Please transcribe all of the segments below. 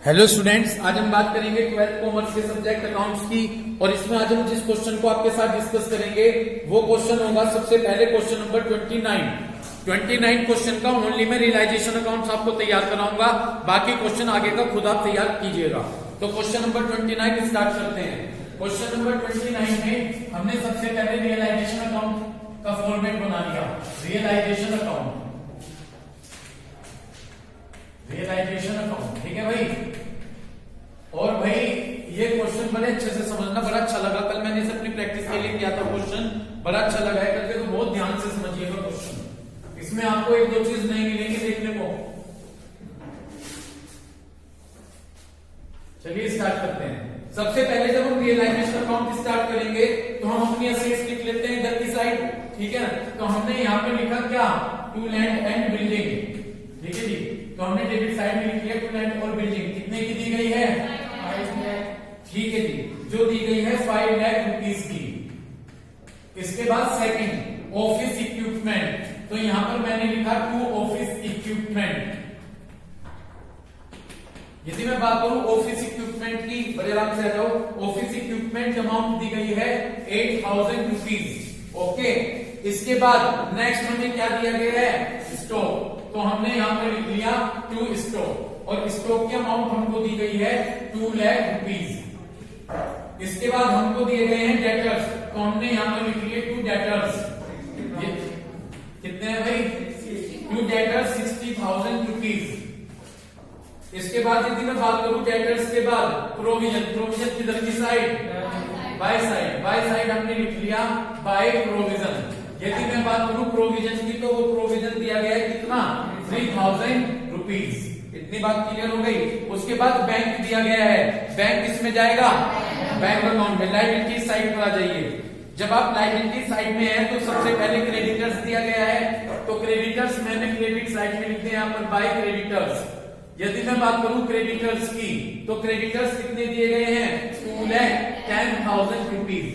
Hello students, आज हम बात करेंगे 12th कॉमर्स के सब्जेक्ट अकाउंट्स की। और इसमें आज हम जिस क्वेश्चन को आपके साथ डिस्कस करेंगे वो क्वेश्चन होगा सबसे पहले क्वेश्चन नंबर 29 क्वेश्चन का ओनली मैं रियलाइजेशन अकाउंट्स आपको तैयार कराऊंगा, बाकी क्वेश्चन आगे का खुद आप तैयार कीजिएगा। तो क्वेश्चन नंबर 29 स्टार्ट करते हैं। क्वेश्चन नंबर 29 में हमने सबसे पहले रियलाइजेशन अकाउंट का फॉर्मेट बना लिया। रियलाइजेशन अकाउंट, ठीक है भाई। और भाई ये क्वेश्चन बड़े अच्छे से समझना, बड़ा अच्छा लगा। कल मैंने इसे अपनी प्रैक्टिस के लिए किया था क्वेश्चन, बड़ा अच्छा लगा है करके, तो बहुत ध्यान से समझिएगा क्वेश्चन। इसमें आपको एक दो चीज नहीं मिलेंगी देखने को। चलिए स्टार्ट करते हैं। सबसे पहले जब हम रियलाइजेशन अकाउंट स्टार्ट करेंगे तो हम अपनी असेट्स लिख लेते हैं इधर की साइड, ठीक है। तो हमने यहाँ पे लिखा क्या, टू लैंड एंड बिल्डिंग, ठीक है जी। तो हमने डेबिट साइड में लिख लिया टू लैंड और बिल्डिंग, कितने की दी गई है, 5 लाख, ठीक है जी। जो दी गई है 5 लाख रुपीस की। इसके बाद सेकंड ऑफिस इक्विपमेंट, तो यहां पर मैंने लिखा टू ऑफिस इक्विपमेंट। यदि मैं बात करूं ऑफिस इक्विपमेंट की, बड़े आराम से आ जाओ। ऑफिस इक्विपमेंट अमाउंट दी गई है 8000 रुपीज, ओके। इसके बाद नेक्स्ट हमें क्या दिया गया है, स्टॉक। तो हमने यहां पर लिख लिया टू स्टॉक, और स्टॉक की अमाउंट हमको दी गई है 2 लाख रुपीज। इसके बाद हमको दिए गए हैं डेटर्स, तो हमने यहां पर लिख लिए टू डेटर्स। कितने हैं भाई, टू डेटर्स 60,000 रुपीज। इसके बाद यदि मैं बात करूं डेटर्स के बाद प्रोविजन किधर की साइड, बाय साइड हमने लिख लिया बाय प्रोविजन। यदि मैं बात करूं प्रोविजन की, तो वो प्रोविजन दिया गया है कितना, 3000 रुपीज। इतनी बात क्लियर हो गई। उसके बाद बैंक दिया गया है, बैंक किसमें जाएगा, बैंक अकाउंट में। लायबिलिटी साइड पर आ जाइए। जब आप लायबिलिटी साइड में है तो सबसे पहले क्रेडिटर्स दिया गया है, तो क्रेडिटर्स मैंने क्रेडिट साइड में लिखते हैं यहाँ पर बाय क्रेडिटर्स। यदि मैं बात करूं क्रेडिटर्स की, तो क्रेडिटर्स कितने दिए गए हैं, 2,10,000 रुपीज।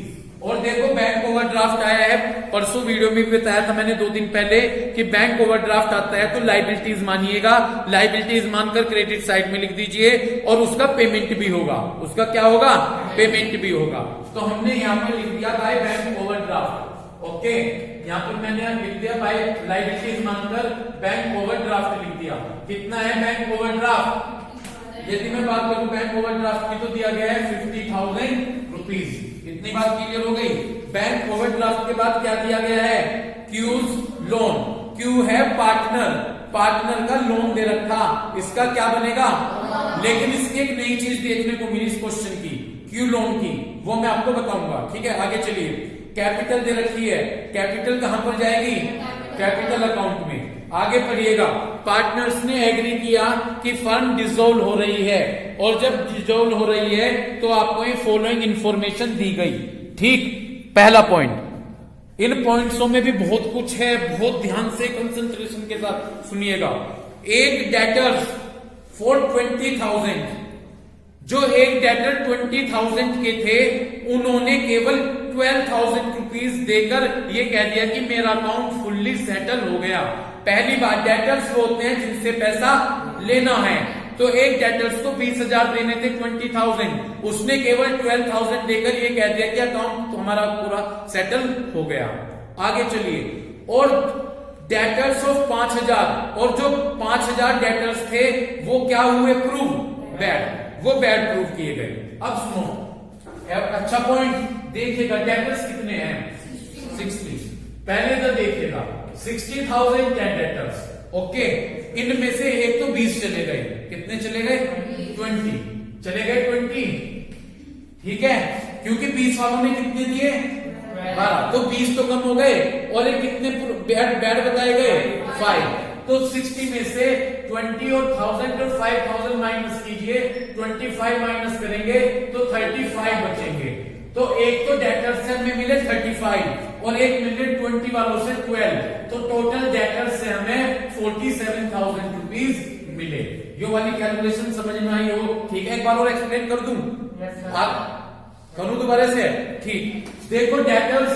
और देखो बैंक ओवरड्राफ्ट आया है, परसों वीडियो में भी बताया था मैंने 2 दिन पहले कि बैंक ओवरड्राफ्ट आता है तो लायबिलिटीज मानिएगा, लायबिलिटीज मानकर क्रेडिट साइड में लिख दीजिए, और उसका पेमेंट भी होगा। उसका क्या होगा, पेमेंट भी होगा। तो हमने यहाँ पर लिख दिया बाय बैंक ओवरड्राफ्ट, ओके। यहाँ पर मैंने लिख दिया बाय लायबिलिटीज मानकर बैंक ओवरड्राफ्ट लिख दिया। कितना है बैंक ओवरड्राफ्ट, यदि मैं बात करूं बैंक ओवरड्राफ्ट की, तो दिया गया है 50,000 रुपीज। इतनी बात क्लियर हो गई। बैंक ओवरड्राफ्ट के बाद क्या दिया गया है, क्यूज लोन। क्यू है पार्टनर का लोन दे रखा, इसका क्या बनेगा, लेकिन इसकी एक नई चीज देखने को मिली इस क्वेश्चन की, क्यू लोन की, वो मैं आपको बताऊंगा, ठीक है। आगे चलिए। कैपिटल दे रखी है, कैपिटल कहां पर जाएगी, कैपिटल अकाउंट में। आगे पढ़िएगा। पार्टनर्स ने एग्री किया कि फर्म डिसॉल्व हो रही है, और जब डिसॉल्व हो रही है तो आपको ये फॉलोइंग इंफॉर्मेशन दी गई, ठीक। पहला पॉइंट, इन पॉइंट्सों में भी बहुत कुछ है, बहुत ध्यान से कंसंट्रेशन के साथ सुनिएगा। एक डेटर्स फॉर 20,000, जो एक डेटर 20,000 के थे, उन्होंने केवल 12,000 रुपीज देकर ये कह दिया कि मेरा अकाउंट फुल्ली सेटल हो गया। पहली बात, डेटर्स वो होते हैं जिनसे पैसा लेना है। तो एक डेटर्स को 20,000 देने थे 20,000, उसने केवल 12,000 देकर ये कह दिया कि अकाउंट तो हमारा पूरा सेटल हो गया। आगे चलिए। और डेटर्स ऑफ 5,000, और जो 5,000 डेटर्स थे वो क्या हुए, प्रूव बैड, वो बैड प्रूव किए गए। अब सुनो, अच्छा पॉइंट देखिएगा, डेटर्स कितने हैं, 60। पहले तो देखिएगा 60,000 10 डेटर्स, ओके। इनमें से एक तो 20 चले गए, कितने चले गए, 20 चले गए, 20, ठीक है। क्योंकि 20 वालों ने कितने दिए, 12, तो 20 तो कम हो गए, और एक कितने बैड बताए गए, 5। तो 60 में से 20 और 1000 और 5000 माइनस कीजिए, 25 माइनस करेंगे तो 35 बचेंगे। तो एक तो डेटर्स से हमें मिले 35, और एक मिले 20 वालों से 12, तो टोटल डेटर्स से हमें 47,000 रुपीज मिले। ये वाली कैलकुलेशन समझ में आई हो, ठीक है। एक बार और एक्सप्लेन कर दूं, आप करूं दोबारा से, ठीक। देखो डेटर्स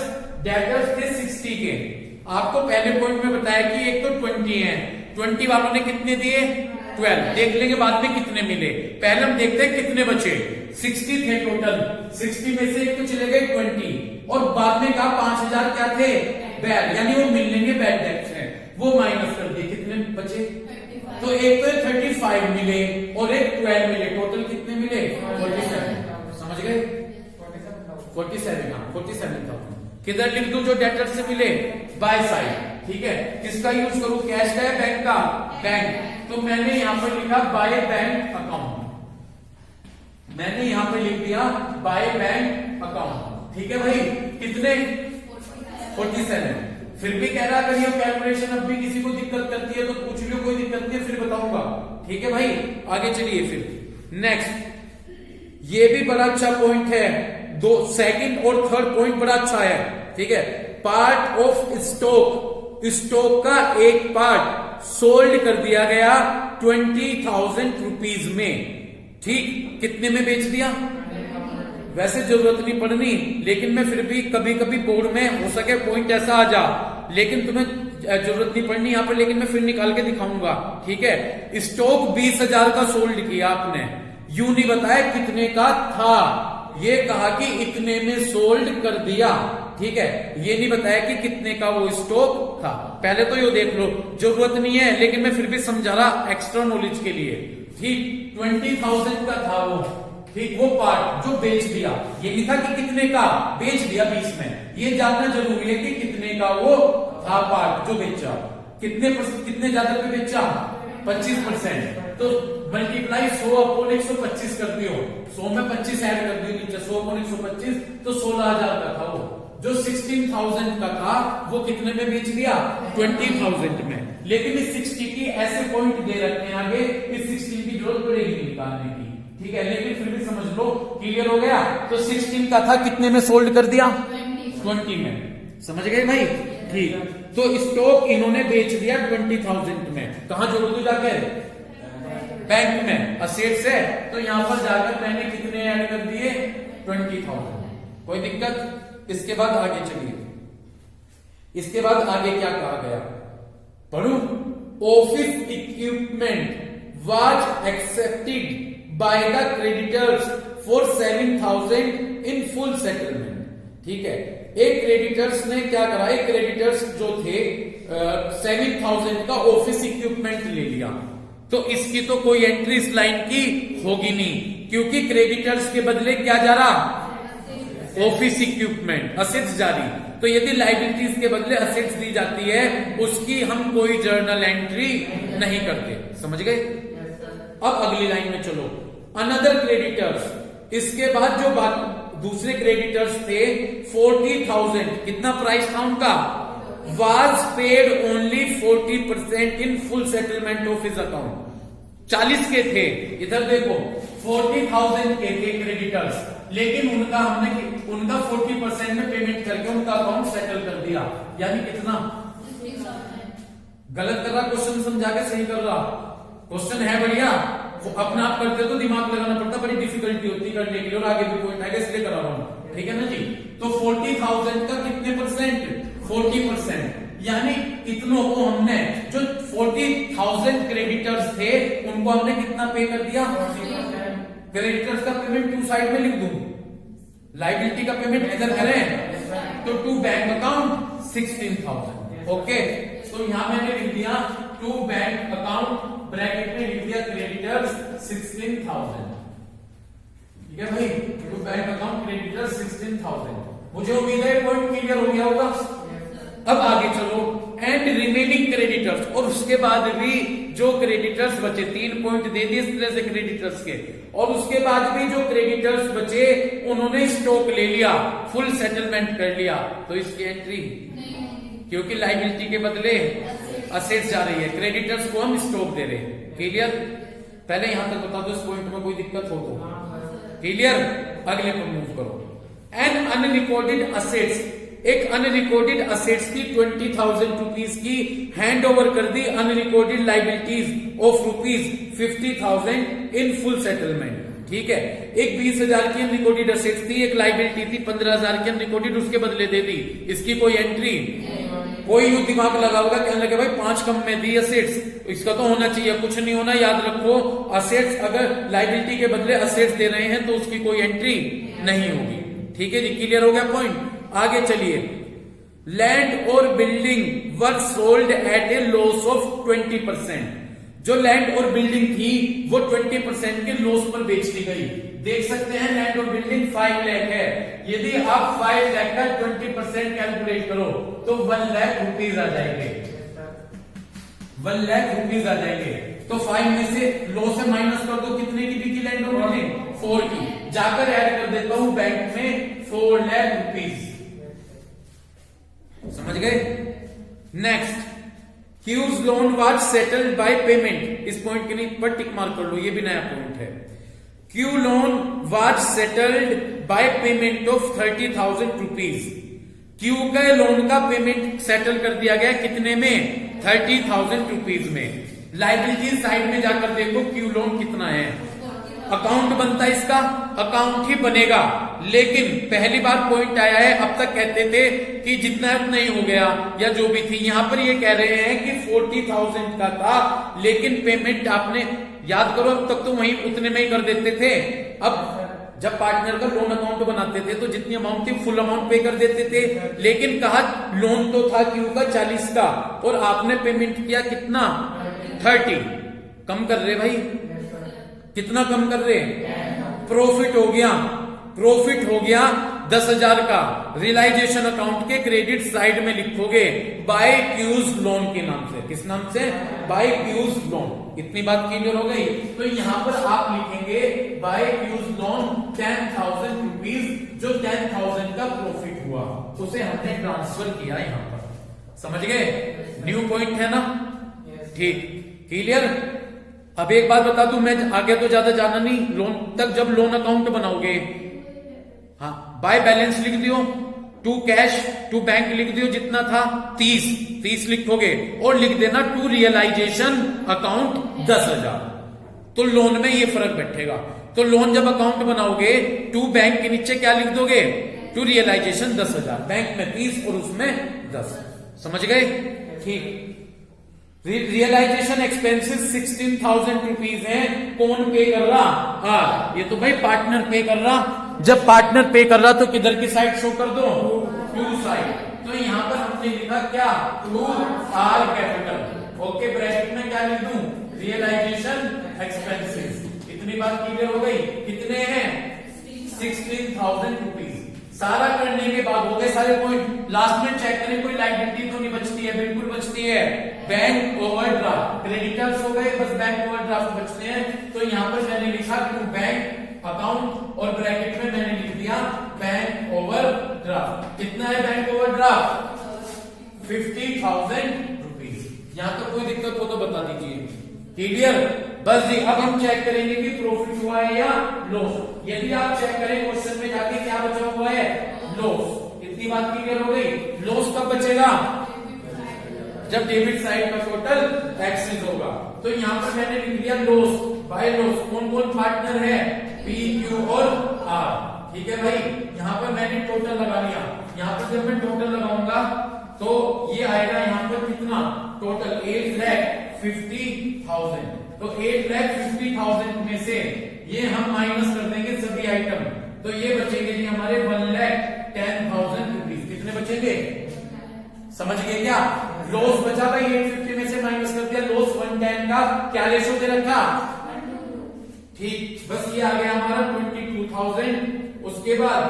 थे 60 के, आपको पहले पॉइंट में बताया कि एक तो 20 है, 20 वालों ने कितने दिए, 12 देख लेंगे बाद में कितने मिले। पहले हम देखते हैं कितने बचे। 60 थे टोटल, 60 में से एक तो चले गए 20 और बाद में कहा 5000 क्या थे बैड, यानी वो मिल लेंगे बैड डेट्स हैं, वो माइनस कर दिए। कितने बचे? तो एक तो 35 मिले और एक 12 मिले, टोटल कितने मिले? 47। समझ गए? 47। हाँ 47,000 किधर लिख दूं जो डेटर से मिले? By side. ठीक है, किसका यूज करूं? कैश का या बैंक का? बैंक। तो मैंने यहां पर लिखा बाय बैंक अकाउंट, मैंने यहां पर लिख दिया बाय बैंक अकाउंट। ठीक है भाई, कितने? 47। फिर भी कह रहा अगर ये कैलकुलेशन अब भी किसी को दिक्कत करती है तो पूछ लो, कोई दिक्कत नहीं है फिर बताऊंगा। ठीक है भाई, आगे चलिए फिर नेक्स्ट। ये भी बड़ा अच्छा पॉइंट है, दो सेकंड और थर्ड पॉइंट बड़ा अच्छा है। ठीक है, पार्ट ऑफ स्टॉक, स्टॉक का एक पार्ट सोल्ड कर दिया गया 20,000 रुपीज में। ठीक, कितने में बेच दिया? वैसे जरूरत नहीं पड़नी, लेकिन मैं फिर भी कभी कभी बोर्ड में हो सके पॉइंट ऐसा आ जा, लेकिन तुम्हें जरूरत नहीं पड़नी यहां पर, लेकिन मैं फिर निकाल के दिखाऊंगा। ठीक है, स्टॉक 20,000 का सोल्ड किया आपने, यूं नहीं बताया कितने का था, ये कहा कि इतने में सोल्ड कर दिया। ठीक है, ये नहीं बताया कि कितने का वो स्टॉक था। पहले तो ये देख लो, जरूरत नहीं है लेकिन मैं फिर भी समझा रहा एक्स्ट्रा नॉलेज के लिए। ठीक, 20,000 का था वो। ठीक, वो पार्ट जो बेच दिया, ये नहीं था कि कितने का बेच दिया 20 में, ये जानना जरूरी है कि कितने का वो था पार्ट जो बेचा। कितने ज्यादा पे बेचा? 25%। तो मल्टीप्लाई 100 अपॉन 125 कर दियो, 100 में 25 ऐड कर दियो नीचे, 100 अपॉन 125 तो 16,000 का था वो। जो 16,000 का था वो कितने में बेच दिया? 20,000 में। लेकिन इस 60 की ऐसे पॉइंट दे रखे हैं आगे, इस 16 की जरूरत पड़ेगी निकालने की। ठीक है, लेकिन फिर भी समझ लो, क्लियर हो गया। तो 16 का था, कितने में सोल्ड कर दिया? 20 में। समझ गए भाई? ठीक, तो स्टॉक इन्होंने बेच दिया 20,000 में। कहां जोड़ दो जाकर? बैंक में। असेट्स है तो यहां पर जाकर मैंने कितने ऐड कर दिए? 20,000। कोई दिक्कत? इसके बाद आगे चलिए, इसके बाद आगे क्या कहा गया पढ़ू? Office equipment was accepted by the creditors for 7,000 in full settlement. ठीक है, एक क्रेडिटर्स ने क्या करा, एक क्रेडिटर्स जो थे 7,000 का ऑफिस इक्विपमेंट ले लिया। तो इसकी तो कोई एंट्री इस लाइन की होगी नहीं, क्योंकि क्रेडिटर्स के बदले क्या जा रहा? ऑफिस इक्विपमेंट, असेट्स जारी। तो यदि लाइबिलिटीज के बदले असेट्स दी जाती है, उसकी हम कोई जर्नल एंट्री नहीं करते। समझ गए? अब अगली लाइन में चलो, अनदर क्रेडिटर्स। इसके बाद जो बात दूसरे क्रेडिटर्स थे 40,000, कितना प्राइस था उनका? Was paid only 40% in full settlement of his account. 40 के थे, इधर देखो 40,000 के थे क्रेडिटर्स, लेकिन उनका 40% में पेमेंट करके उनका अकाउंट सेटल कर दिया। यानी कितना? गलत कर रहा क्वेश्चन, समझा के सही कर रहा। क्वेश्चन है बढ़िया, अपना आप करते तो दिमाग लगाना पड़ता, बड़ी डिफिकल्टी होती करने के लिए, और आगे भी पॉइंट आएगा इसलिए करा रहा हूं। ठीक है ना जी? तो 40,000 का कितने परसेंट? 40%। यानी इतनों को हमने, जो 40,000 क्रेडिटर्स थे उनको हमने कितना पे कर दिया? क्रेडिटर्स का पेमेंट टू साइड में लिख दूं, लाइबिलिटी का पेमेंट इधर करें, तो टू बैंक अकाउंट 16,000। ओके, तो यहां मैंने लिख दिया टू बैंक अकाउंट, ब्रैकेट में लिख दिया क्रेडिटर्स 16,000। ठीक है भाई, टू बैंक अकाउंट क्रेडिटर्स 16,000। मुझे उम्मीद है पॉइंट क्लियर हो गया होगा। अब आगे चलो, एंड रिमेनिंग क्रेडिटर्स, और उसके बाद भी जो क्रेडिटर्स बचे, 3 पॉइंट दे दिए इस तरह से क्रेडिटर्स के, और उसके बाद भी जो क्रेडिटर्स बचे उन्होंने स्टॉक ले लिया, फुल सेटलमेंट कर लिया, तो इसकी एंट्री, क्योंकि लाइबिलिटी के बदले असेट्स जा रही है, क्रेडिटर्स को हम स्टॉक दे रहे हैं। क्लियर? पहले यहां तक बता दो, इस पॉइंट में कोई दिक्कत हो तो। क्लियर? अगले पर मूव करो। एंड अनरिकॉर्डेड असेट्स, एक अनरिकॉर्डेड असेट्स की 20,000 रुपीज की हैंड ओवर कर दी unrecorded liabilities of ₹50,000 in full settlement. ठीक है, एक 20,000 की अनरिकॉर्डेड असेट्स थी, एक लाइबिलिटी थी 15,000 की अनरिकॉर्डेड, उसके बदले दे दी। इसकी कोई एंट्री? कोई यूं दिमाग लगा होगा, कहने लगे भाई 5 कम में दी असेट्स, इसका तो होना चाहिए, कुछ नहीं होना। याद रखो असेट्स अगर लायबिलिटी के बदले असेट्स दे रहे हैं तो उसकी कोई एंट्री नहीं होगी। ठीक है जी, क्लियर हो गया पॉइंट। आगे चलिए, लैंड और building were sold at A loss of 20%। जो लैंड और बिल्डिंग थी वो 20% के लॉस पर बेच दी गई। देख सकते हैं लैंड और बिल्डिंग 5 लाख है। यदि आप 5 लाख का 20% कैलकुलेट करो तो 1 लाख रुपीज आ जाएंगे, 1 लाख रुपीज आ जाएंगे। तो 5 में से लॉस से माइनस कर दो, कितने की बिकी लैंड और बिल्डिंग? 4 की। जाकर ऐड कर देता हूं बैंक में 4 लाख रुपीज। समझ गए? Next, Q's loan was settled by payment. इस पॉइंट के लिए पर टिक मार्क कर लो, ये भी नया पॉइंट है। Q loan was settled by payment of 30,000 rupees. Q का लोन का पेमेंट सेटल कर दिया गया कितने में? 30,000 रुपीज में। लायबिलिटी साइड में जाकर देखो क्यू लोन कितना है। अकाउंट बनता है इसका, अकाउंट ही बनेगा, लेकिन पहली बार पॉइंट आया है, अब तक कहते थे कि जितना उतना ही हो गया या जो भी थी। यहां पर ये कह रहे हैं कि 40,000 का था, लेकिन पेमेंट आपने याद करो अब तक तो वहीं उतने में ही कर देते थे। अब जब पार्टनर का लोन अकाउंट बनाते थे तो जितनी अमाउंट थी फुल अमाउंट पे कर देते थे, लेकिन कहा लोन तो था क्यू का 40 का और आपने पेमेंट किया कितना? 30। कम कर रहे भाई, कितना कम कर रहे? प्रॉफिट हो गया, प्रॉफिट हो गया 10,000 का। रियलाइजेशन अकाउंट के क्रेडिट साइड में लिखोगे बाय क्यूज लोन के नाम से। किस नाम से? By Q's loan. इतनी बात क्लियर हो गई? तो यहां पर आप लिखेंगे बाय क्यूज लोन 10,000 रुपीज, जो 10,000 का प्रॉफिट हुआ उसे हमने ट्रांसफर किया यहां पर। समझ गए? न्यू पॉइंट है ना? ठीक, क्लियर। अब एक बात बता दूं, मैं आगे तो ज्यादा जाना नहीं, लोन तक जब लोन अकाउंट बनाओगे, हाँ, बाय बैलेंस लिख दियो, टू कैश टू बैंक लिख दियो, जितना था 30 लिखोगे और लिख देना टू रियलाइजेशन अकाउंट 10,000। तो लोन में ये फर्क बैठेगा। तो लोन जब अकाउंट बनाओगे टू बैंक के नीचे क्या लिख दोगे? टू रियलाइजेशन 10,000, बैंक में 30 और उसमें 10। समझ गए? ठीक। रियलाइजेशन एक्सपेंसेस 16,000 रुपीज है। कौन पे कर रहा? हाँ, ये तो भाई पार्टनर पे कर रहा। जब पार्टनर पे कर रहा तो किधर की साइड शो कर दो? To side. तो यहां पर हमने लिखा क्या? To R capital. Okay, bracket में क्या लिख दूं? Realisation expenses. इतनी बात क्लियर हो गई? कितने हैं? 16,000 रुपीज। सारा करने के बाद हो गए सारे पॉइंट। लास्ट में चेक करें कोई लायबिलिटी तो नहीं बचती है? बिल्कुल बचती है। बैंक ओवरड्राफ्ट, क्रेडिटर्स हो गए, बस बैंक ओवरड्राफ्ट बचते हैं। तो यहां पर मैंने लिखा टू बैंक अकाउंट और ब्रैकेट में मैंने लिख दिया बैंक ओवरड्राफ्ट। कितना है बैंक ओवरड्राफ्ट? 50,000 रुपीज। यहां तक कोई दिक्कत हो तो बता दीजिए। क्लियर? बस जी, अब हम चेक करेंगे कि प्रॉफिट हुआ है या लॉस। यदि आप चेक करें क्वेश्चन में जाके क्या बचा हुआ है? लॉस। इतनी बात क्लियर हो गई? लॉस कब बचेगा? जब डेबिट साइड का टोटल एक्सेस होगा। तो यहां पर मैंने लिख दिया लॉस बाय लॉस। कौन कौन पार्टनर है? पी, क्यू और आर। ठीक है भाई, यहां पर मैंने टोटल लगा लिया। यहां पर जब मैं टोटल लगाऊंगा तो ये आएगा यहां पर कितना? टोटल 8,50,000। तो 8,50,000 में से ये हम माइनस कर देंगे सभी आइटम, तो ये बचेंगे जी हमारे 1,10,000 रुपीज। कितने बचेंगे? समझ गए क्या? लॉस बचा भाई 850 में से माइनस कर दिया, लॉस 110 का क्या रेशो दे रखा? ठीक, बस ये आ गया हमारा 22,000। उसके बाद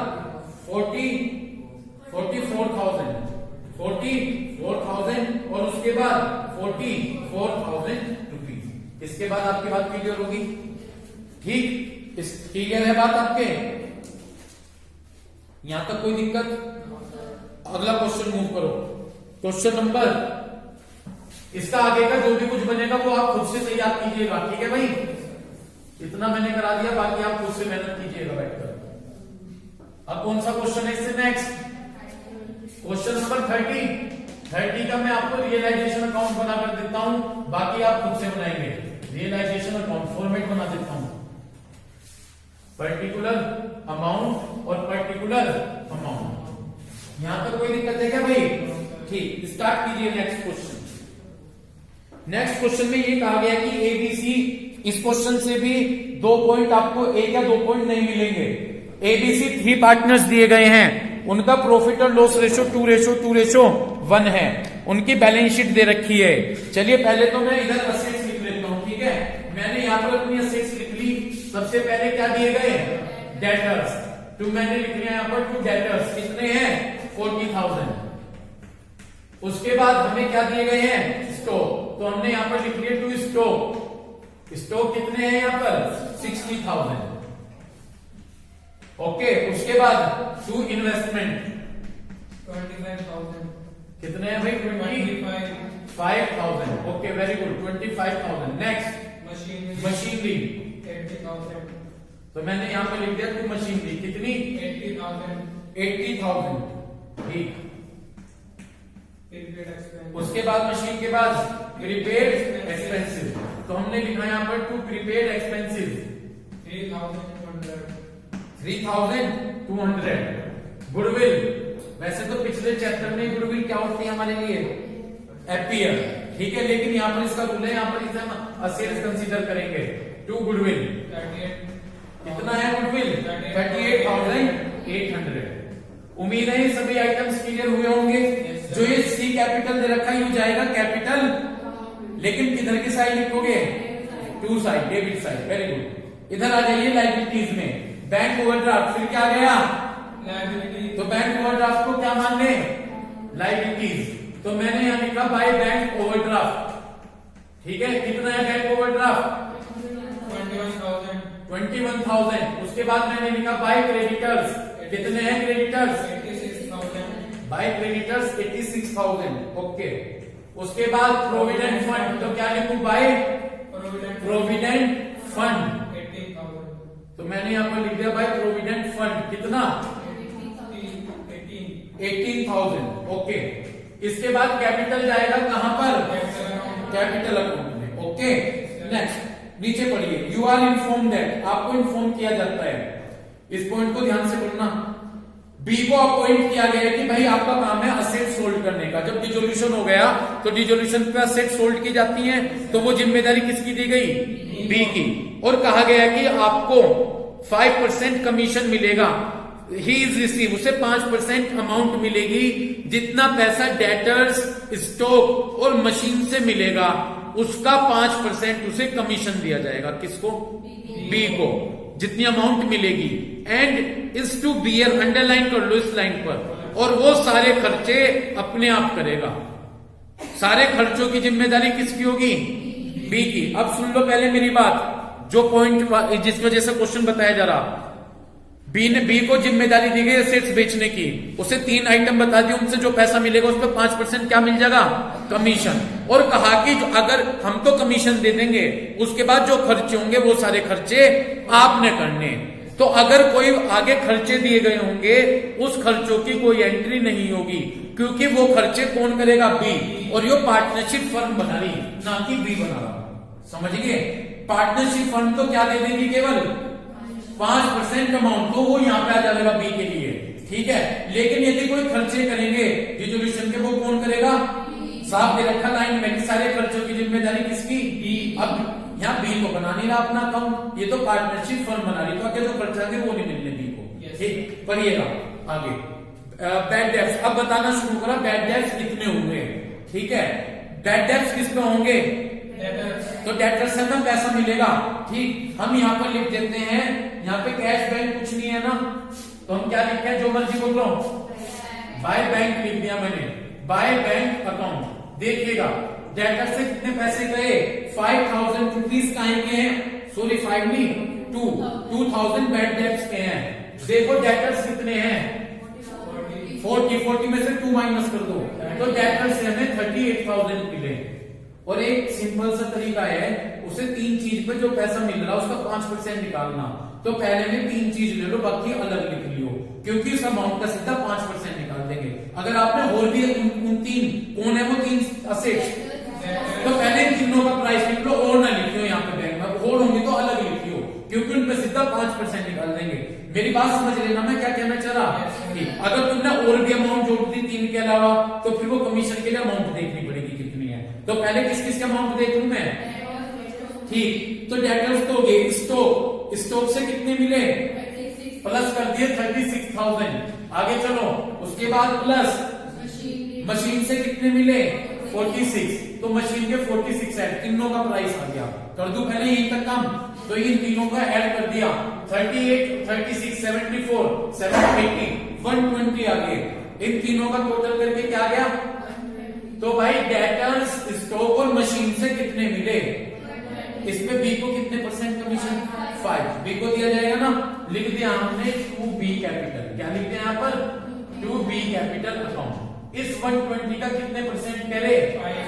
44,000 और उसके बाद 44,000 रुपीज। इसके बाद आपकी बात क्लियर होगी? ठीक, इस क्लियर है बात आपके? यहां तक कोई दिक्कत? अगला क्वेश्चन मूव करो। क्वेश्चन नंबर, इसका आगे का जो भी कुछ बनेगा वो आप खुद से तैयार कीजिएगा। ठीक है भाई? इतना मैंने करा दिया, बाकी आप खुद से मेहनत कीजिएगा बैठकर। अब कौन सा क्वेश्चन है इससे नेक्स्ट? क्वेश्चन नंबर 30 का मैं आपको रियलाइजेशन अकाउंट बनाकर देता हूं, बाकी आप खुद से बनाएंगे। रियलाइजेशन अकाउंट फॉर्मेट बना देता हूं, पर्टिकुलर अमाउंट और पर्टिकुलर अमाउंट। यहां तक कोई दिक्कत है क्या भाई? ठीक, स्टार्ट कीजिए नेक्स्ट क्वेश्चन। नेक्स्ट क्वेश्चन में ये कहा गया कि एबीसी, इस क्वेश्चन से भी 2 पॉइंट आपको, 1 या 2 पॉइंट नहीं मिलेंगे। एबीसी 3 पार्टनर्स दिए गए हैं, उनका प्रॉफिट और लॉस रेशो 2:1 है, उनकी बैलेंस शीट दे रखी है। चलिए पहले तो मैं इधर असेट्स लिख लेता हूं, ठीक है। मैंने यहाँ पर अपनी असेट्स लिख ली। सबसे पहले क्या दिए गए, डेटर्स, तो मैंने लिख लिया यहाँ पर 2 डेटर्स, कितने हैं 40,000। उसके बाद हमें क्या दिए गए हैं, स्टॉक, तो हमने यहाँ पर लिख लिया 2 स्टॉक। स्टॉक कितने हैं यहाँ पर 60,000। ओके, उसके बाद 2 इन्वेस्टमेंट 25,000। कितने हैं भाई, 25,000। Okay, very good, 25,000। Next machinery 80,000। तो मैंने यहाँ पे लिख दिया 2 मशीनरी, कितनी 80,000। ठीक, उसके बाद मशीन के बाद प्रीपेड एक्सपेंसिव, तो हमने लिखा यहाँ पर 2 प्रीपेड एक्सपेंसिव 3,200। गुडविल, वैसे तो पिछले चैप्टर में गुडविल क्या होती है हमारे लिए, एपीयर, ठीक है, लेकिन यहाँ पर इसका रूल है, यहाँ पर इसे हम असेट्स कंसीडर करेंगे। 2 गुडविल, कितना है गुडविल 38,800। उम्मीद है ये सभी आइटम्स क्लियर हुए होंगे। जो ये सी कैपिटल दे रखा है ये जाएगा कैपिटल, लेकिन किधर की साइड लिखोगे, 2 side, debit side. Very good, इधर आ जाइए लायबिलिटीज में, बैंक ओवरड्राफ्ट, फिर क्या गया लायबिलिटी, तो बैंक ओवरड्राफ्ट को क्या मान ले, लायबिलिटीज। तो मैंने यहां लिखा बाय बैंक ओवरड्राफ्ट, ठीक है। कितना है बैंक ओवरड्राफ्ट 21,000। उसके बाद मैंने लिखा बाय क्रेडिटर्स, कितने हैं क्रेडिटर्स 86,000। By creditors 86,000। ओके, उसके बाद प्रोविडेंट फंड, तो क्या लिखूं, बाय प्रोविडेंट फंड 18,000। तो मैंने यहां पर लिख दिया बाय प्रोविडेंट फंड, कितना 18,000। ओके, इसके बाद कैपिटल जाएगा कहां पर, कैपिटल अकाउंट में। ओके, नेक्स्ट नीचे पढ़िए, यू आर इन्फॉर्म दैट, आपको इन्फॉर्म किया जाता है, इस पॉइंट को ध्यान से पढ़ना। बी को अपॉइंट किया गया है कि भाई आपका काम है असेट सोल्ड करने का। जब डिसोल्यूशन हो गया तो डिसोल्यूशन पे असेट सोल्ड की जाती हैं, तो वो जिम्मेदारी किसकी दी गई, बी की। और कहा गया कि आपको 5% कमीशन मिलेगा, ही इज रिसीव, उसे 5% अमाउंट मिलेगी, जितना पैसा डेटर्स, स्टॉक और मशीन से मिलेगा उसका 5% उसे कमीशन दिया जाएगा। किसको, बी को, जितनी अमाउंट मिलेगी। And is to bear, underline कर लो इस लाइन पर, और वो सारे खर्चे अपने आप करेगा। सारे खर्चों की जिम्मेदारी किसकी होगी, बी की। अब सुन लो पहले मेरी बात, जो पॉइंट जिस वजह से क्वेश्चन बताया जा रहा, बी को जिम्मेदारी दी गई असेट्स बेचने की, उसे 3 आइटम बता दिए, उनसे जो पैसा मिलेगा उस पर 5% क्या मिल जाएगा, कमीशन। और कहा कि अगर हमको कमीशन दे देंगे उसके बाद जो खर्चे होंगे वो सारे खर्चे आपने करने। तो अगर कोई आगे खर्चे दिए गए होंगे उस खर्चों की कोई एंट्री नहीं होगी, क्योंकि वो खर्चे कौन करेगा, बी। और ये पार्टनरशिप फर्म बना रही, ना कि बी बना रहा, समझ गए। पार्टनरशिप फर्म तो क्या दे देगी, केवल 5% अमाउंट, तो वो यहाँ पे आ जाएगा बी के लिए, ठीक है। लेकिन यदि कोई खर्चे करेंगे डिसोल्यूशन के, वो कौन करेगा, साफ दे रखा लाइन में कि सारे खर्चों की जिम्मेदारी किसकी, बी। अब यहाँ बी को बना नहीं रहा अपना अकाउंट, ये तो पार्टनरशिप फर्म बना रही, तो आगे जो खर्चा है वो नहीं मिलने बी को, ठीक। पढ़िएगा आगे, बैड डेब्ट्स। अब बताना शुरू करा बैड डेब्ट्स कितने होंगे, ठीक है। बैड डेब्ट्स किस पे होंगे, तो डेटर्स से हमें पैसा मिलेगा, ठीक। हम यहाँ पर लिख देते हैं, यहाँ पे कैश बैंक कुछ नहीं है ना, तो हम क्या लिखते हैं, जो मर्जी बोल रहा हूं, बाय बैंक लिख दिया मैंने, बाय बैंक अकाउंट। देखिएगा डेटर से कितने पैसे गए, 5,000 रुपीज काहे के हैं, सॉरी 5 नहीं 2,000 बैड डेट्स के हैं। देखो डेटर्स कितने हैं, 40 में से 2 माइनस कर दो, तो डेटर्स से हमें 38,000 मिले। और एक सिंपल सा तरीका है, उसे 3 चीज पे जो पैसा मिल रहा है उसका 5% निकालना। तो पहले में 3 चीज ले लो, बाकी अलग लिख लियो, क्योंकि उस अमाउंट का सीधा 5% निकाल देंगे। अगर आपने और भी उन 3 कौन है वो 3 असेट्स, तो पहले इन तीनों का प्राइस लिख लो, और ना लिखियो यहाँ पे बैंक में, और होंगे तो अलग लिखियो, क्योंकि उन पे सीधा 5% निकाल देंगे। मेरी बात समझ लेना मैं क्या कहना चाह रहा। Yes, ठीक, अगर तुमने और भी अमाउंट जोड़ दी 3 के अलावा तो फिर वो कमीशन के लिए अमाउंट देखनी पड़ेगी कितनी है। तो पहले किस किस के अमाउंट देख लूं मैं। ठीक, तो डेटर्स तो हो गए। स्टॉक, स्टॉक से कितने मिले, प्लस कर दिए 36,000। आगे चलो, उसके बाद प्लस मशीन से कितने मिले 46, तो मशीन के 46 ऐड, तीनों का प्राइस आ गया। कर दूं पहले यहीं तक काम, तो इन तीनों का ऐड कर दिया 38, 36, 74, 780, 120 आ गए। इन तीनों का टोटल करके क्या आ गया। तो भाई डेटर्स, स्टॉक और मशीन से कितने मिले, इसमें बी को कितने परसेंट कमीशन 5, बी को दिया जाएगा ना। लिख दिया हमने 2B कैपिटल। क्या लिखते हैं यहाँ पर 2B कैपिटल अकाउंट। इस 120 का कितने परसेंट करे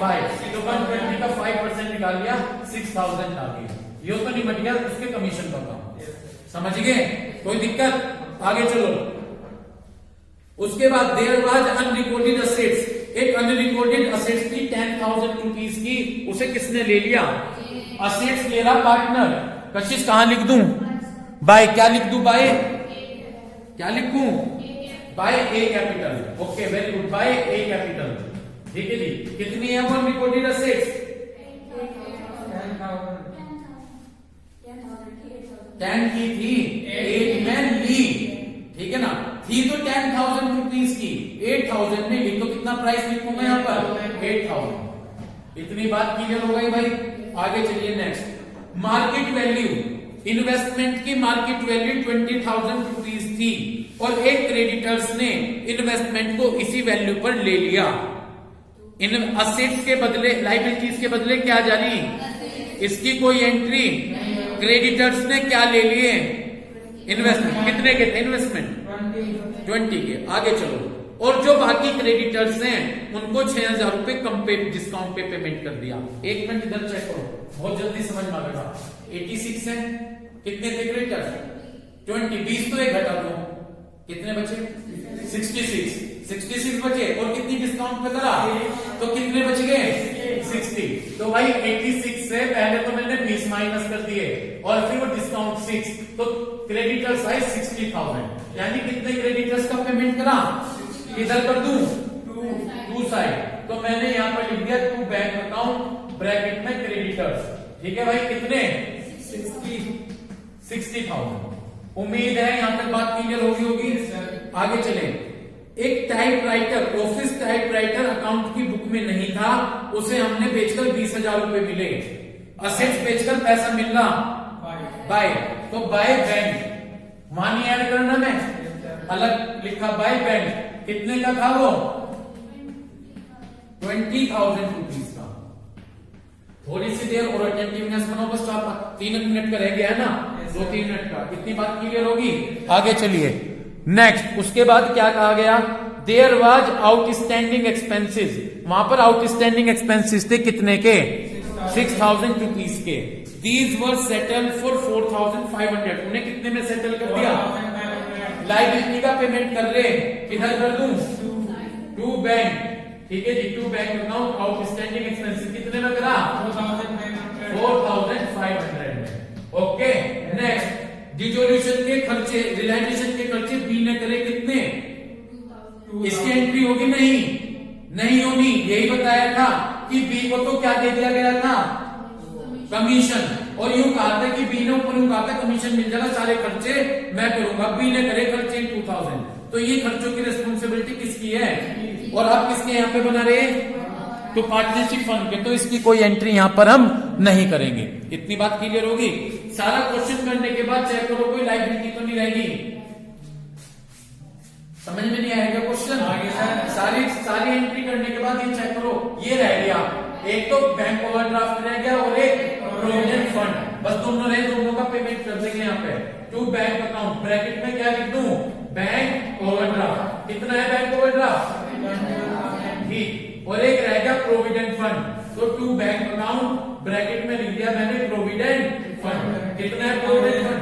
5, तो 120 का 5% निकाल लिया 6,000 आ गया। ये तो नहीं बट गया उसके कमीशन का काम। समझ गए, कोई दिक्कत। आगे चलो, उसके बाद देयर वाज अनरिकॉर्डेड असेट्स। एक अनरिकॉर्डेड असेट्स थी 10,000 रुपीज की, उसे किसने ले लिया। असेट्स ले रहा पार्टनर। कशिश कहां लिख दूं, बाय क्या लिख दूं, बाय क्या लिखूं, by a capital. Okay very good, by a capital. ठीक है जी, कितनी है वो अनरिकॉर्डेड असेट्स 10 की थी, 8 में ली। ठीक है ना, थी तो 10,000 रुपीज की, 8,000 में ली, तो कितना प्राइस लिखूंगा यहाँ पर 8,000। इतनी बात क्लियर हो गई भाई। आगे चलिए नेक्स्ट, मार्केट वैल्यू। इन्वेस्टमेंट की मार्केट वैल्यू 20,000 रुपीज थी और एक क्रेडिटर्स ने इन्वेस्टमेंट को इसी वैल्यू पर ले लिया। इन असेट्स के बदले, लाइबिलिटीज के बदले क्या जारी, इसकी कोई एंट्री। क्रेडिटर्स ने क्या ले लिए, इन्वेस्टमेंट। कितने के थे इन्वेस्टमेंट 20 के। आगे चलो, और जो बाकी क्रेडिटर्स हैं उनको 6,000 रुपए कम पे डिस्काउंट पे पेमेंट कर दिया। एक मिनट इधर चेक करो, बहुत जल्दी समझ में आएगा। 86 है, कितने थे क्रेडिटर्स 20, 20 तो एक घटा दो, कितने बचे 66 बचे, और कितनी डिस्काउंट पे करा तो कितने बच गए 60। तो भाई 86 से पहले तो मैंने 20 माइनस कर दिए और फिर वो डिस्काउंट 6, तो क्रेडिटर्स आए 60,000। यानी कितने क्रेडिटर्स का पेमेंट करा, इधर कर दूं 2 साइड, तो मैंने यहां पर लिख दिया 2 बैंक अकाउंट ब्रैकेट में क्रेडिटर्स। ठीक है भाई, कितने 60,000। उम्मीद है यहां तक बात क्लियर होगी। आगे चले, एक टाइपराइटर, ऑफिस टाइपराइटर अकाउंट की बुक में नहीं था, उसे हमने बेचकर 20,000 रुपए मिले। असेट्स बेचकर पैसा मिलना बाय, तो बाय बैंक मानी ऐड करना में अलग लिखा बाय बैंक। कितने का था वो 20,000 रुपीज का। थोड़ी सी देर और अटेंटिवनेस बनाओ, बस 3 मिनट का रह गया है ना, 2-3 मिनट का। इतनी बात क्लियर होगी। आगे चलिए नेक्स्ट, उसके बाद क्या कहा गया, देयर वाज आउटस्टैंडिंग एक्सपेंसेस। वहां पर आउटस्टैंडिंग एक्सपेंसेस थे कितने के 6,000 रुपीज के। These were settle for 4,500। उन्हें कितने में सेटल कर दिया, लाइबिलिटी का पेमेंट कर ले, किधर कर दूं 2 बैंक। ठीक है जी, 2 बैंक अकाउंट आउटस्टैंडिंग एक्सपेंसेस कितने में करा 4,500 में। ओके नेक्स्ट, डिसोल्यूशन के खर्चे, रियलाइजेशन के खर्चे बी ने करे कितने, इसकी एंट्री होगी नहीं होगी। यही बताया था कि बी को तो क्या दे दिया गया था कमीशन, और यूं कहा था कि बी ने ऊपर कहा था कमीशन मिल जाएगा, सारे खर्चे मैं करूंगा। बी ने करे खर्चे 2,000, तो ये खर्चों की रिस्पॉन्सिबिलिटी किसकी है, और आप किसके यहाँ पे बना रहे तो पार्टनरशिप फंड के, तो इसकी कोई एंट्री यहां पर हम नहीं करेंगे। इतनी बात क्लियर होगी। सारा क्वेश्चन करने के बाद चेक करो कोई लाइबिलिटी तो नहीं रहेगी। समझ में नहीं आएगा क्वेश्चन, सारी एंट्री करने के बाद ये चेक करो, ये रह गया एक तो बैंक ओवरड्राफ्ट रह गया और एक प्रोविडेंट फंड, बस दोनों रहे, दोनों का पेमेंट कर देंगे यहाँ पे। 2 बैंक अकाउंट ब्रैकेट में क्या लिख दूं बैंक ओवरड्राफ्ट। कितना है बैंक ओवरड्राफ्ट ठीक, और एक रह गया प्रोविडेंट फंड, तो 2 बैंक अकाउंट ब्रैकेट में लिख दिया मैंने प्रोविडेंट फंड। कितना है प्रोविडेंट फंड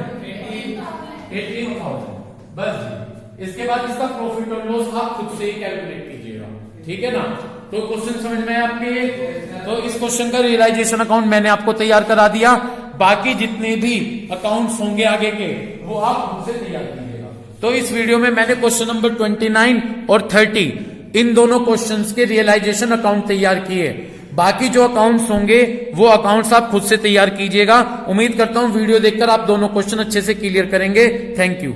18,000। बस इसके बाद इसका प्रॉफिट और लॉस आप खुद से ही कैलकुलेट कीजिएगा। ठीक है ना, तो क्वेश्चन समझ में आपके, तो इस क्वेश्चन का रियलाइजेशन अकाउंट मैंने आपको तैयार करा दिया। बाकी जितने भी अकाउंट्स होंगे आगे के वो आप खुद से तैयार कीजिएगा। तो इस वीडियो में मैंने क्वेश्चन नंबर 29 और 30 इन दोनों क्वेश्चंस के रियलाइजेशन अकाउंट तैयार किए। बाकी जो अकाउंट्स होंगे वो अकाउंट्स आप खुद से तैयार कीजिएगा। उम्मीद करता हूं वीडियो देखकर आप दोनों क्वेश्चन अच्छे से क्लियर करेंगे। Thank you.